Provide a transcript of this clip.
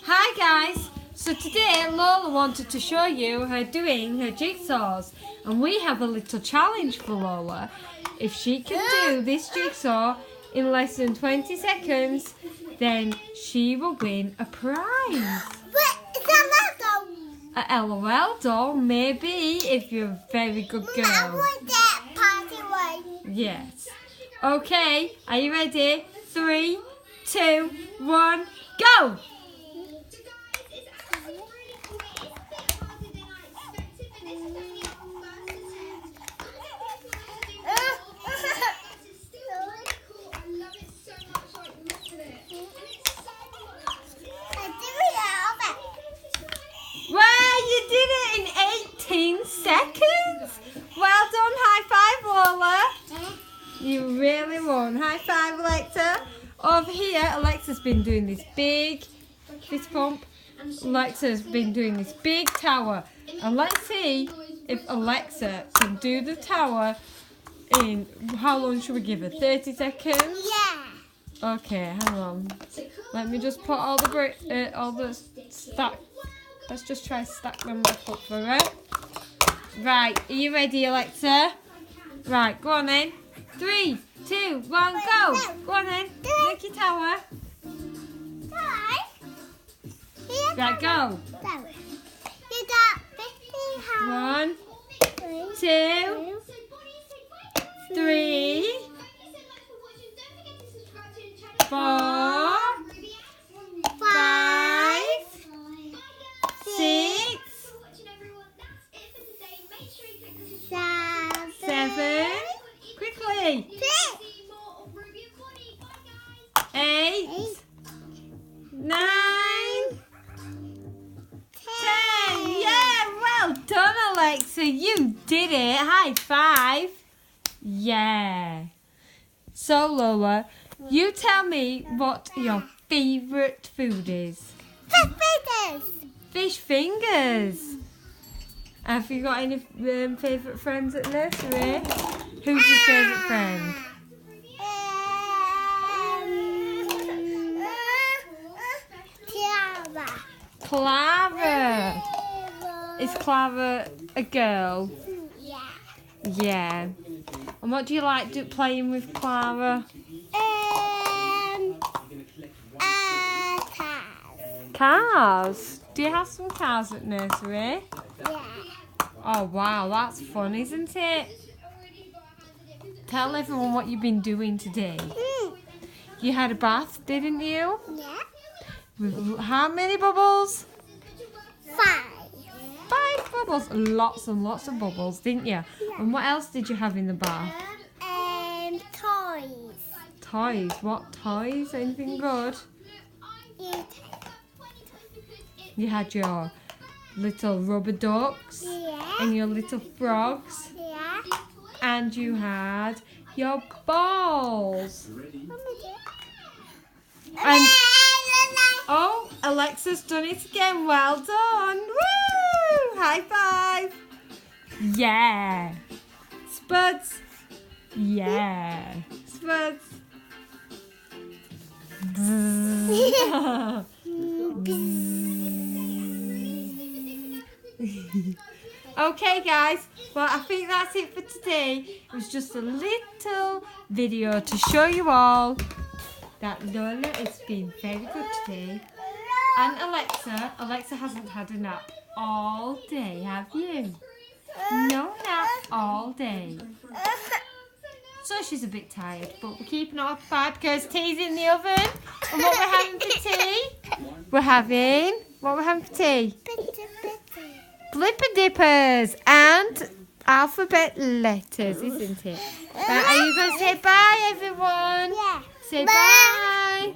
Hi guys, so today Lola wanted to show you her doing her jigsaws, and we have a little challenge for Lola. If she can do this jigsaw in less than 20 seconds, then she will win a prize. A LOL doll, maybe, if you're a very good girl. I want that party one. Yes. Okay, are you ready? 3, 2, 1, go! Wow, you did it in 18 seconds! Well done, high five, Lola. You really won. High five, Alexa. Over here, Alexa's been doing this big fist pump. Alexa's been doing this big tower. And let's see if Alexa can do the tower in, how long should we give her? 30 seconds? Yeah. Okay, hang on. Let me just put all the stack. Let's just try stack them back up for her. Right, are you ready, Alexa? Right, go on then. 3, 2, 1, go! Go on then. Make your tower. Right, go. 1, 2, 3, 4, 5, 6, 7, quickly, 8, 9, 10. Yeah, well done, Alexa. You did it. High five. Yeah. So, Lola, you tell me what your favourite food is. Fish fingers. Fish fingers. Have you got any favourite friends at nursery? Who's your favourite friend? Clara. Is Clara a girl? Yeah. Yeah. And what do you like playing with Clara? Cars. Cars. Do you have some cars at nursery? Yeah. Oh wow, that's fun, isn't it? Tell everyone what you've been doing today. You had a bath, didn't you? Yeah. With how many bubbles? 5. 5 bubbles. Lots and lots of bubbles, didn't you? Yeah. And what else did you have in the bath? Toys. Toys. What toys? Anything good? You had your little rubber ducks Yeah. and your little frogs, Yeah. and you had your balls. And oh, Alexa's done it again. Well done. Woo! High five. Yeah. Spuds. Yeah. Spuds. Okay guys, well I think that's it for today. It was just a little video to show you all that Lola has been very good today. And Alexa hasn't had a nap all day, have you? No nap all day. So she's a bit tired, but we're keeping her occupied because tea's in the oven. And what we're having for tea? What we're having for tea? Blipper dippers and alphabet letters, isn't it? Right, are you going to say bye, everyone? Yeah. Say bye.